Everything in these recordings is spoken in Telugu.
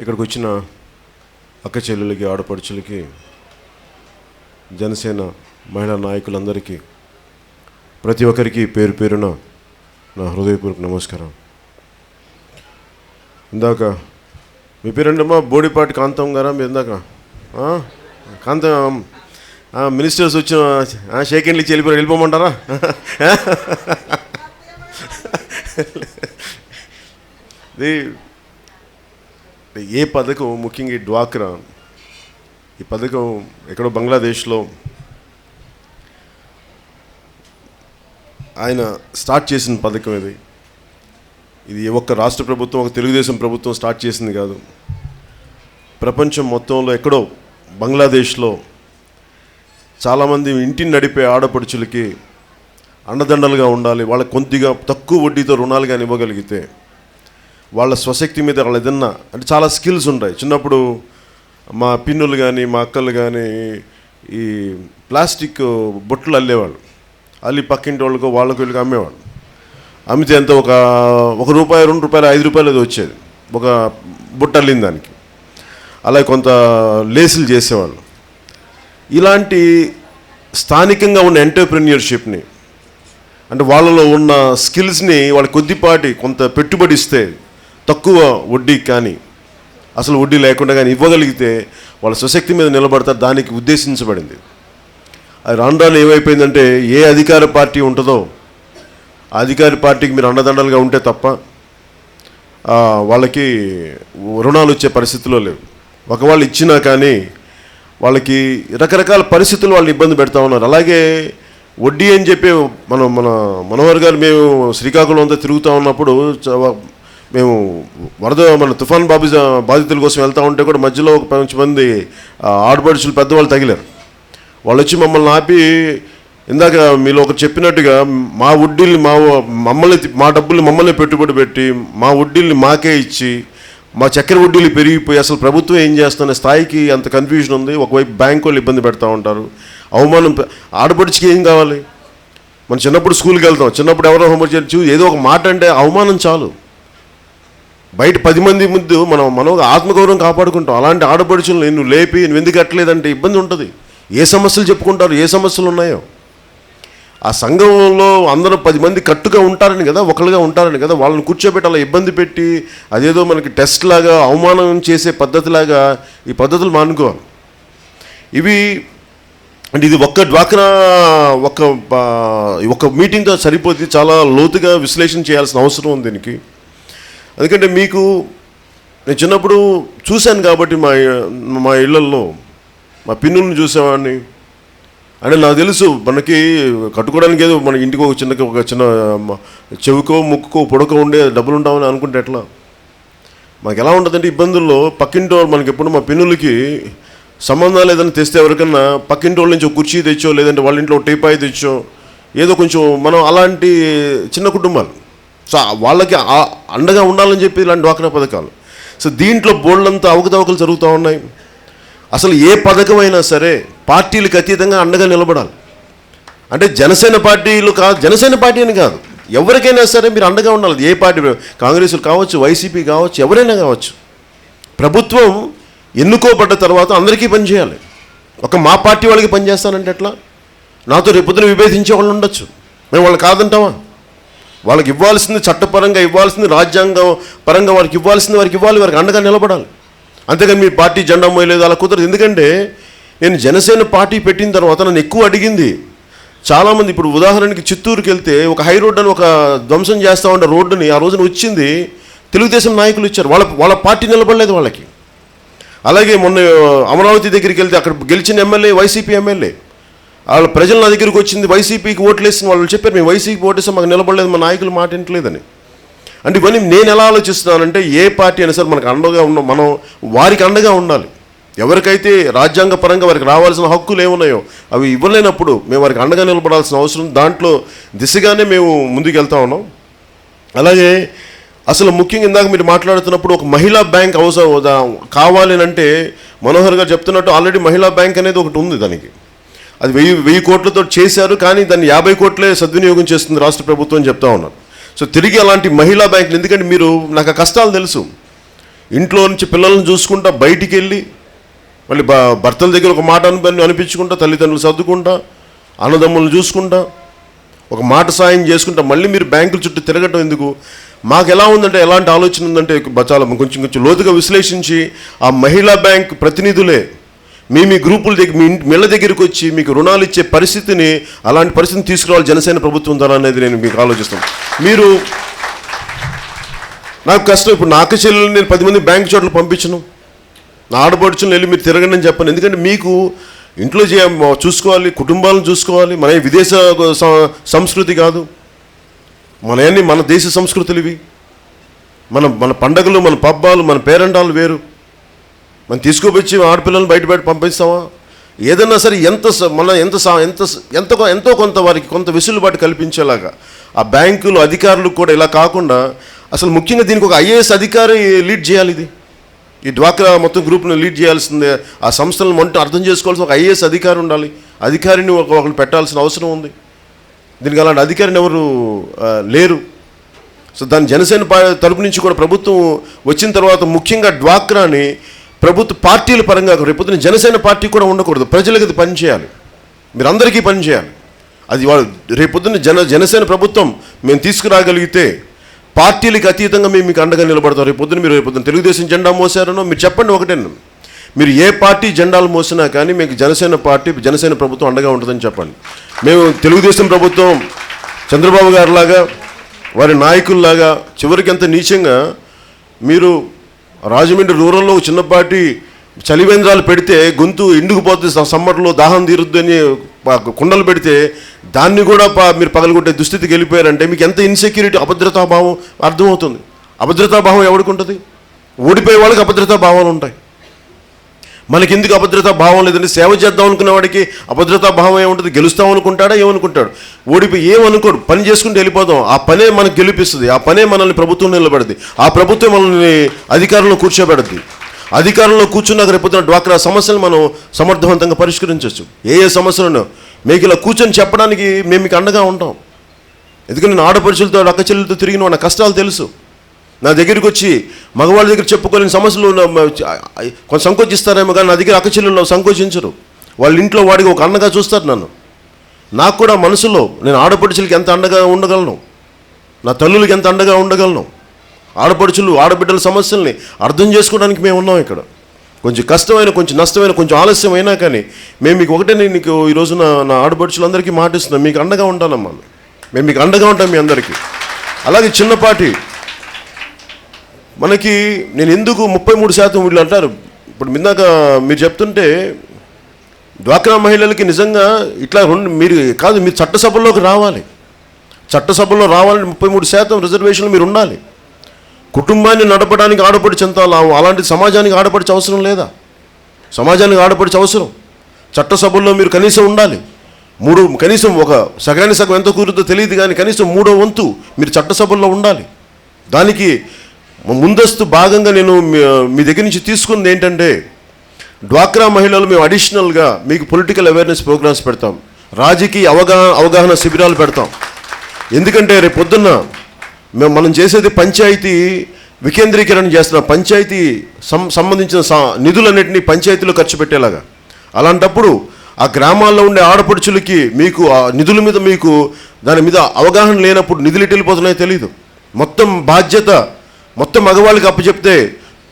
ఇక్కడికి వచ్చిన అక్క చెల్లెలకి, ఆడపడుచులకి, జనసేన మహిళా నాయకులందరికీ, ప్రతి ఒక్కరికి పేరు పేరున నా హృదయపూర్వక నమస్కారం. ఇందాక మీ పేరేంటమ్మా? బోడిపాటి కాంతం గారా? మీరు ఇందాక కాంతం మినిస్టర్స్ వచ్చిన షేక్ హ్యాండ్లు ఇచ్చి వెళ్ళిపోమంటారా? ఏ పథకం, ముఖ్యంగా ఈ డ్వాక్రా, ఈ పథకం ఎక్కడో బంగ్లాదేశ్లో ఆయన స్టార్ట్ చేసిన పథకం ఇది ఒక్క రాష్ట్ర ప్రభుత్వం, ఒక తెలుగుదేశం ప్రభుత్వం స్టార్ట్ చేసింది కాదు. ప్రపంచం మొత్తంలో ఎక్కడో బంగ్లాదేశ్లో చాలామంది ఇంటిని నడిపే ఆడపడుచులకి అండదండలుగా ఉండాలి. వాళ్ళకి కొద్దిగా తక్కువ వడ్డీతో రుణాలు కానీ ఇవ్వగలిగితే వాళ్ళ స్వశక్తి మీద వాళ్ళు ఏదన్నా అంటే చాలా స్కిల్స్ ఉంటాయి. చిన్నప్పుడు మా పిన్నులు కానీ మా అక్కలు కానీ ఈ ప్లాస్టిక్ బొట్లు అల్లేవాళ్ళు. అల్లి పక్కింటి వాళ్ళకు వాళ్ళకు వీళ్ళకి అమ్మేవాళ్ళు. అమ్మితే ఎంత ఒక రూపాయి, 2 రూపాయలు, 5 రూపాయలు అది వచ్చేది ఒక బుట్ట అల్లిన దానికి. అలాగే కొంత లేసులు చేసేవాళ్ళు. ఇలాంటి స్థానికంగా ఉన్న ఎంటర్ప్రెన్యూర్షిప్ని, అంటే వాళ్ళలో ఉన్న స్కిల్స్ని వాళ్ళ కొద్దిపాటి కొంత పెట్టుబడి ఇస్తే తక్కువ వడ్డీ కానీ అసలు వడ్డీ లేకుండా కానీ ఇవ్వగలిగితే వాళ్ళ స్వశక్తి మీద నిలబడతారు. దానికి ఉద్దేశించబడింది. అది రాను రాను ఏమైపోయిందంటే, ఏ అధికార పార్టీ ఉంటుందో ఆ అధికార పార్టీకి మీరు అండదండలుగా ఉంటే తప్ప వాళ్ళకి రుణాలు వచ్చే పరిస్థితిలో లేవు. ఒకవాళ్ళు ఇచ్చినా కానీ వాళ్ళకి రకరకాల పరిస్థితులు వాళ్ళు ఇబ్బంది పెడతా ఉన్నారు. అలాగే వడ్డీ అని చెప్పి మన మనోహర్ గారు, మేము శ్రీకాకుళం అంతా తిరుగుతూ ఉన్నప్పుడు మేము మన తుఫాన్ బాధితుల కోసం వెళ్తూ ఉంటే కూడా మధ్యలో ఒక 5 మంది ఆడపడుచులు పెద్దవాళ్ళు తగిలారు. వాళ్ళు వచ్చి మమ్మల్ని ఆపి, ఇందాక మీలో ఒకరు చెప్పినట్టుగా మా వడ్డీల్ని మా డబ్బుల్ని మమ్మల్ని పెట్టుబడి పెట్టి మా వడ్డీల్ని మాకే ఇచ్చి మా చక్కెర వడ్డీలు పెరిగిపోయి అసలు ప్రభుత్వం ఏం చేస్తున్న స్థాయికి అంత కన్ఫ్యూజన్ ఉంది. ఒకవైపు బ్యాంకు వాళ్ళు ఇబ్బంది పెడతా ఉంటారు. అవమానం. ఆడపడిచికి ఏం కావాలి? మనం చిన్నప్పుడు స్కూల్కి వెళ్తాం. చిన్నప్పుడు ఎవరో హోంవర్క్ చేయొచ్చు, ఏదో ఒక మాట అంటే అవమానం చాలు. బయట 10 మంది ముందు మనం ఆత్మగౌరవం కాపాడుకుంటాం. అలాంటి ఆడపడుచులను నువ్వు లేపి నువ్వు ఎందుకు కట్టలేదంటే ఇబ్బంది ఉంటుంది. ఏ సమస్యలు చెప్పుకుంటారు, ఏ సమస్యలు ఉన్నాయో. ఆ సంఘంలో అందరూ 10 మంది కట్టుగా ఉంటారని కదా, ఒకళ్ళుగా ఉంటారని కదా, వాళ్ళని కూర్చోబెట్టి అలా ఇబ్బంది పెట్టి అదేదో మనకి టెస్ట్ లాగా అవమానం చేసే పద్ధతిలాగా ఈ పద్ధతులు మానుకోవాలి. ఇవి అంటే ఇది ఒక్క డ్వాక్రా ఒక మీటింగ్తో సరిపోతే చాలా లోతుగా విశ్లేషణ చేయాల్సిన అవసరం ఉంది దీనికి. ఎందుకంటే నేను చిన్నప్పుడు చూశాను కాబట్టి మా ఇళ్లల్లో మా పిన్నులను చూసేవాడిని. అంటే నాకు తెలుసు, మనకి కట్టుకోవడానికి ఏదో మన ఇంటికి ఒక చిన్న చెవుకో ముక్కుకో పొడకో ఉండే డబ్బులు ఉంటామని అనుకుంటే ఎట్లా? మాకు ఎలా ఉంటుందంటే ఇబ్బందుల్లో పక్కింటి వాళ్ళు మనకి ఎప్పుడు మా పిన్నులకి సంబంధాలు ఏదైనా తెస్తే ఎవరికన్నా పక్కింటి వాళ్ళ నుంచి ఒక కుర్చీ తెచ్చో, లేదంటే వాళ్ళ ఇంట్లో టీపాయి తెచ్చో, ఏదో కొంచెం మనం అలాంటి చిన్న కుటుంబాలు. సో వాళ్ళకి అండగా ఉండాలని చెప్పి ఇలాంటి డ్వాక్రా పథకాలు. సో దీంట్లో బోర్డులంతా అవకతవకలు జరుగుతూ ఉన్నాయి. అసలు ఏ పథకమైనా సరే పార్టీలకు అతీతంగా అండగా నిలబడాలి. అంటే జనసేన పార్టీ అని కాదు, ఎవరికైనా సరే మీరు అండగా ఉండాలి. ఏ పార్టీ, కాంగ్రెస్లు కావచ్చు, వైసీపీ కావచ్చు, ఎవరైనా కావచ్చు. ప్రభుత్వం ఎన్నుకోబడ్డ తర్వాత అందరికీ పనిచేయాలి. మా పార్టీ వాళ్ళకి పనిచేస్తానంటే ఎట్లా? నాతో రేపొద్దున విభేదించే వాళ్ళు ఉండొచ్చు. మేము వాళ్ళు కాదంటామా? వాళ్ళకి ఇవ్వాల్సింది చట్టపరంగా ఇవ్వాల్సింది, రాజ్యాంగం పరంగా వారికి ఇవ్వాల్సింది వారికి ఇవ్వాలి. వారికి అండగా నిలబడాలి. అంతేగాని మీ పార్టీ జెండా మోయలేదు అలా కుదరదు. ఎందుకంటే నేను జనసేన పార్టీ పెట్టిన తర్వాత నన్ను ఎక్కువ అడిగింది చాలామంది. ఇప్పుడు ఉదాహరణకి చిత్తూరుకి వెళ్తే ఒక హై రోడ్ అని ఒక ధ్వంసం చేస్తూ ఉండే రోడ్డుని ఆ రోజున వచ్చింది తెలుగుదేశం నాయకులు ఇచ్చారు. వాళ్ళ పార్టీ నిలబడలేదు వాళ్ళకి. అలాగే మొన్న అమరావతి దగ్గరికి వెళ్తే అక్కడ గెలిచిన ఎమ్మెల్యే వైసీపీ ఎమ్మెల్యే. వాళ్ళ ప్రజలు నా దగ్గరికి వచ్చింది వైసీపీకి ఓట్లేసిన వాళ్ళు చెప్పారు, మేము వైసీపీకి ఓటేసాం, మాకు నిలబడలేదు, మా నాయకులు మాట వింటలేదని. అంటే ఇవన్నీ నేను ఎలా ఆలోచిస్తున్నానంటే, ఏ పార్టీ అయినా సరే మనకు అండగా మనం వారికి అండగా ఉండాలి. ఎవరికైతే రాజ్యాంగ పరంగా వారికి రావాల్సిన హక్కులు ఏమున్నాయో అవి ఇవ్వలేనప్పుడు మేము వారికి అండగా నిలబడాల్సిన అవసరం, దాంట్లో దిశగానే మేము ముందుకు వెళ్తా ఉన్నాం. అలాగే అసలు ముఖ్యంగా ఇందాక మీరు మాట్లాడుతున్నప్పుడు ఒక మహిళా బ్యాంక్ అవసరం కావాలి అంటే, మనోహర్ గారు చెప్తున్నట్టు ఆల్రెడీ మహిళా బ్యాంక్ అనేది ఒకటి ఉంది. దానికి అది 1000 కోట్లతో చేశారు, కానీ దాన్ని 50 కోట్లే సద్వినియోగం చేస్తుంది రాష్ట్ర ప్రభుత్వం అని చెప్తా ఉన్నారు. సో తిరిగి అలాంటి మహిళా బ్యాంకులు, ఎందుకంటే నాకు ఆ కష్టాలు తెలుసు. ఇంట్లో నుంచి పిల్లల్ని చూసుకుంటా బయటికి వెళ్ళి మళ్ళీ భర్తల దగ్గర ఒక మాట అనిపించుకుంటా, తల్లిదండ్రులు సర్దుకుంటా, అన్నదమ్ములను చూసుకుంటా, ఒక మాట సాయం చేసుకుంటా మళ్ళీ మీరు బ్యాంకుల చుట్టూ తిరగటం ఎందుకు? మాకు ఎలా ఉందంటే, ఎలాంటి ఆలోచన ఉందంటే చాలా కొంచెం లోతుగా విశ్లేషించి ఆ మహిళా బ్యాంక్ ప్రతినిధులే మీ గ్రూపుల దగ్గర మీ ఇళ్ళ దగ్గరికి వచ్చి మీకు రుణాలు ఇచ్చే పరిస్థితిని, అలాంటి పరిస్థితిని తీసుకురావాలి జనసేన ప్రభుత్వం ద్వారా అనేది నేను మీకు ఆలోచిస్తాను. మీరు నాకు కష్టం, ఇప్పుడు నా అక్క చెల్లెలు నేను 10 మంది బ్యాంక్ చోట్ల పంపించను, నా ఆడపడుచుని వెళ్ళి మీరు తిరగండి అని చెప్పను. ఎందుకంటే మీకు ఇంట్లో చూసుకోవాలి, కుటుంబాలను చూసుకోవాలి. మన విదేశ సంస్కృతి కాదు, మన దేశ సంస్కృతులు ఇవి. మన పండగలు, మన పబ్బాలు, మన పేరంటాలు వేరు. మనం తీసుకువచ్చి ఆడపిల్లలను బయట పంపిస్తామా? ఏదన్నా సరే ఎంతో కొంత వారికి కొంత వెసులుబాటు కల్పించేలాగా ఆ బ్యాంకులు అధికారులకు కూడా ఇలా కాకుండా, అసలు ముఖ్యంగా దీనికి ఒక ఐఏఎస్ అధికారి లీడ్ చేయాలి. ఈ డ్వాక్రా మొత్తం గ్రూప్ను లీడ్ చేయాల్సిందే. ఆ సంస్థలను మొత్తం అర్థం చేసుకోవాల్సిన ఒక ఐఏఎస్ అధికారి ఉండాలి. అధికారిని ఒకరు పెట్టాల్సిన అవసరం ఉంది. దీనికి అలాంటి అధికారిని ఎవరు లేరు. సో దాని జనసేన తరపు నుంచి కూడా ప్రభుత్వం వచ్చిన తర్వాత ముఖ్యంగా డ్వాక్రాని ప్రభుత్వ పార్టీల పరంగా రేపొద్దున జనసేన పార్టీ కూడా ఉండకూడదు. ప్రజలకు అది పనిచేయాలి, మీరు అందరికీ పనిచేయాలి. అది వాళ్ళు రేపొద్దున జనసేన ప్రభుత్వం మేము తీసుకురాగలిగితే పార్టీలకు అతీతంగా మేము మీకు అండగా నిలబడతాం. రేపొద్దున తెలుగుదేశం జెండా మోసారనో మీరు చెప్పండి ఒకటే, మీరు ఏ పార్టీ జెండాలు మోసినా కానీ మీకు జనసేన ప్రభుత్వం అండగా ఉంటుందని చెప్పండి. మేము తెలుగుదేశం ప్రభుత్వం చంద్రబాబు గారిలాగా వారి నాయకుల్లాగా చివరికి ఎంత నీచంగా మీరు రాజమండ్రి రూరల్లో చిన్నపాటి చలివేంద్రాలు పెడితే గొంతు ఎండుకుపోతుంది, సమ్మర్లో దాహం తీరుద్దని కుండలు పెడితే దాన్ని కూడా మీరు పగలగొట్టే దుస్థితికి వెళ్ళిపోయారంటే మీకు ఎంత ఇన్సెక్యూరిటీ, అభద్రతాభావం అర్థమవుతుంది. అభద్రతాభావం ఎవరికి ఉంటుంది? ఓడిపోయే వాళ్ళకి అభద్రతాభావాలు ఉంటాయి. మనకి ఎందుకు అభద్రతా భావం లేదంటే సేవ చేద్దాం అనుకునే వాడికి అభద్రతా భావం ఏముంటుంది? గెలుస్తాం అనుకుంటాడా? ఏమనుకుంటాడు? ఓడిపోయి ఏమనుకోడు, పని చేసుకుంటూ వెళ్ళిపోతాం. ఆ పనే మనకు గెలిపిస్తుంది, ఆ పనే మనల్ని ప్రభుత్వం నిలబెడుతుంది, ఆ ప్రభుత్వం మనల్ని అధికారంలో కూర్చోబెడుతుంది. అధికారంలో కూర్చున్నాక రేపొద్దున డ్వాక్రా సమస్యలు మనం సమర్థవంతంగా పరిష్కరించవచ్చు. ఏ సమస్యలను మీకు ఇలా కూర్చొని చెప్పడానికి మేము మీకు అండగా ఉంటాం. ఎందుకంటే నేను ఆడపడుచులతో అక్క చెల్లెలతో తిరిగిన నా కష్టాలు తెలుసు. నా దగ్గరికి వచ్చి మగవాళ్ళ దగ్గర చెప్పుకోలేని సమస్యలు కొంచెం సంకోచిస్తారేమో కానీ నా దగ్గర అక్క చెల్లెళ్ళు సంకోచించరు. వాళ్ళ ఇంట్లో వాడికి ఒక అన్నగా చూస్తారు నన్ను. నాకు కూడా మనసులో నేను ఆడపడుచులకి ఎంత అండగా ఉండగలను, నా తల్లులకి ఎంత అండగా ఉండగలను. ఆడబిడ్డల సమస్యల్ని అర్థం చేసుకోవడానికి మేము ఉన్నాం ఇక్కడ. కొంచెం కష్టమైన, కొంచెం నష్టమైన, కొంచెం ఆలస్యం అయినా కానీ మేము మీకు ఒకటే, నీకు ఈరోజు నా ఆడపడుచులందరికీ మాటిస్తున్నాం, మీకు అండగా ఉంటానమ్మా. మేము మీకు అండగా ఉంటాం మీ అందరికీ. అలాగే చిన్నపాటి మనకి నేను ఎందుకు 33% వీళ్ళు అంటారు. ఇప్పుడు ఇందాక మీరు చెప్తుంటే డ్వాక్రా మహిళలకి నిజంగా ఇట్లా మీరు కాదు, మీరు చట్టసభల్లోకి రావాలి. చట్టసభల్లో రావాలంటే 33% రిజర్వేషన్లు మీరు ఉండాలి. కుటుంబాన్ని నడపడానికి ఆడపడిచి ఎంత అలాంటి సమాజానికి ఆడపడిచి అవసరం లేదా? సమాజానికి ఆడపడిచి అవసరం. చట్టసభల్లో మీరు కనీసం ఉండాలి. కనీసం ఒక సగానికి సగం ఎంత కూరుతో తెలియదు కానీ కనీసం 3వ వంతు మీరు చట్టసభల్లో ఉండాలి. దానికి ముందస్తు భాగంగా నేను మీ దగ్గర నుంచి తీసుకుంది ఏంటంటే, డ్వాక్రా మహిళలు మేము అడిషనల్గా మీకు పొలిటికల్ అవేర్నెస్ ప్రోగ్రామ్స్ పెడతాం, రాజకీయ అవగాహన శిబిరాలు పెడతాం. ఎందుకంటే రేపు పొద్దున్న మనం చేసేది పంచాయతీ వికేంద్రీకరణ చేస్తున్నాం. పంచాయతీ సంబంధించిన నిధులన్నింటినీ పంచాయతీలో ఖర్చు పెట్టేలాగా. అలాంటప్పుడు ఆ గ్రామాల్లో ఉండే ఆడపడుచులకి మీకు ఆ నిధుల మీద మీకు దాని మీద అవగాహన లేనప్పుడు నిధులు ఎటు వెళ్ళిపోతున్నాయో తెలియదు. మొత్తం బాధ్యత మొత్తం మగవాళ్ళకి అప్పచెప్తే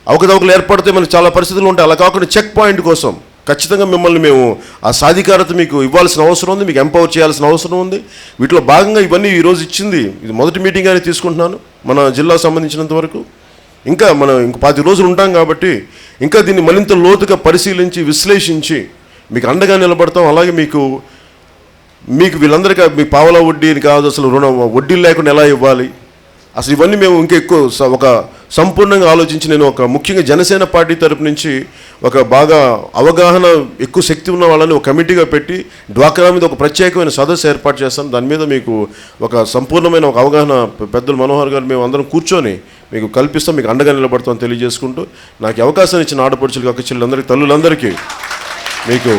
అవకతవకలు ఏర్పడితే మనకు చాలా పరిస్థితులు ఉంటాయి. అలా కాకుండా చెక్ పాయింట్ కోసం ఖచ్చితంగా మిమ్మల్ని మేము ఆ సాధికారత మీకు ఇవ్వాల్సిన అవసరం ఉంది, మీకు ఎంపవర్ చేయాల్సిన అవసరం ఉంది. వీటిలో భాగంగా ఇవన్నీ ఈరోజు ఇచ్చింది, ఇది మొదటి మీటింగ్ అనేది తీసుకుంటున్నాను మన జిల్లాకు సంబంధించినంత వరకు. ఇంకా మనం ఇంకో 10 రోజులు ఉంటాం కాబట్టి ఇంకా దీన్ని మరింత లోతుగా పరిశీలించి విశ్లేషించి మీకు అండగా నిలబడతాం. అలాగే మీకు వీళ్ళందరికీ మీ పావలా వడ్డీని కాదు, అసలు వడ్డీలు లేకుండా ఎలా ఇవ్వాలి, అసలు ఇవన్నీ మేము ఇంకా ఎక్కువ ఒక సంపూర్ణంగా ఆలోచించి నేను ఒక ముఖ్యంగా జనసేన పార్టీ తరపు నుంచి ఒక బాగా అవగాహన ఎక్కువ శక్తి ఉన్న వాళ్ళని ఒక కమిటీగా పెట్టి డ్వాక్రా మీద ఒక ప్రత్యేకమైన సదస్సు ఏర్పాటు చేస్తాం. దాని మీద మీకు ఒక సంపూర్ణమైన ఒక అవగాహన పెద్దలు మనోహర్ గారు మేము అందరం కూర్చొని మీకు కల్పిస్తాం, మీకు అండగా నిలబడతాం తెలియజేసుకుంటూ నాకు అవకాశం ఇచ్చిన ఆడపడుచులకి అక్క చెల్లెలందరికీ తల్లులందరికీ మీకు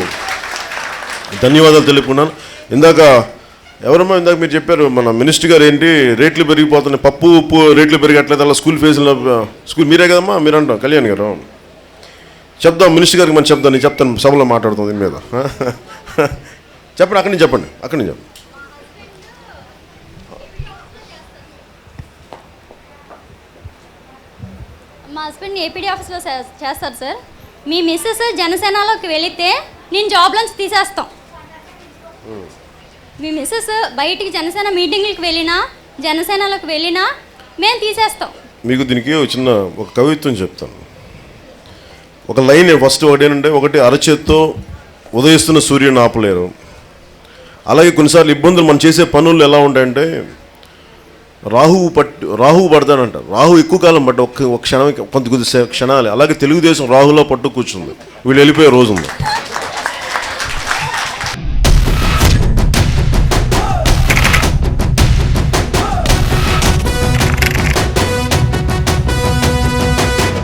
ధన్యవాదాలు తెలుపుకున్నాను. ఇందాక ఎవరమ్మా ఇందాక మీరు చెప్పారు మన మినిస్టర్ గారు ఏంటి రేట్లు పెరిగిపోతున్నాయి, పప్పు ఉప్పు రేట్లు పెరిగట్లేదు అలా స్కూల్ ఫీజులో స్కూల్ మీరే కదమ్మా మీరు అంటాం కళ్యాణ్ గారు చెప్దాం మినిస్టర్ గారికి మనం చెప్తాను, నేను చెప్తాను సభలో మాట్లాడుతాం దీని మీద. చెప్పండి అక్కడి నుంచి చెప్పండి. మా హస్బెండ్ ఏపీడీ ఆఫీస్లో చేస్తారు సార్. మీ మిస్సెస్ జనసేనలోకి వెళితే నేను జాబ్లోంచి తీసేస్తాం. మీ మిస్సెస్ బయటికి జనసేన మీటింగ్లకు వెళ్ళినా జనసేనలోకి వెళ్ళినా మేము తీసేస్తాం. మీకు దీనికి చిన్న ఒక కవిత్వం చెప్తాను. ఒక లైన్ ఫస్ట్ ఒకటేనంటే, ఒకటి అరచేత్తో ఉదయిస్తున్న సూర్యుని ఆపలేరు. అలాగే కొన్నిసార్లు ఇబ్బందులు మనం చేసే పనులు ఎలా ఉంటాయంటే రాహువు పడతాడంట. రాహు ఎక్కువ కాలం పట్ట ఒక క్షణం కొద్ది క్షణాలే. అలాగే తెలుగుదేశం రాహులో పట్టు కూర్చుంది, వీళ్ళు వెళ్ళిపోయే రోజు ఉంది.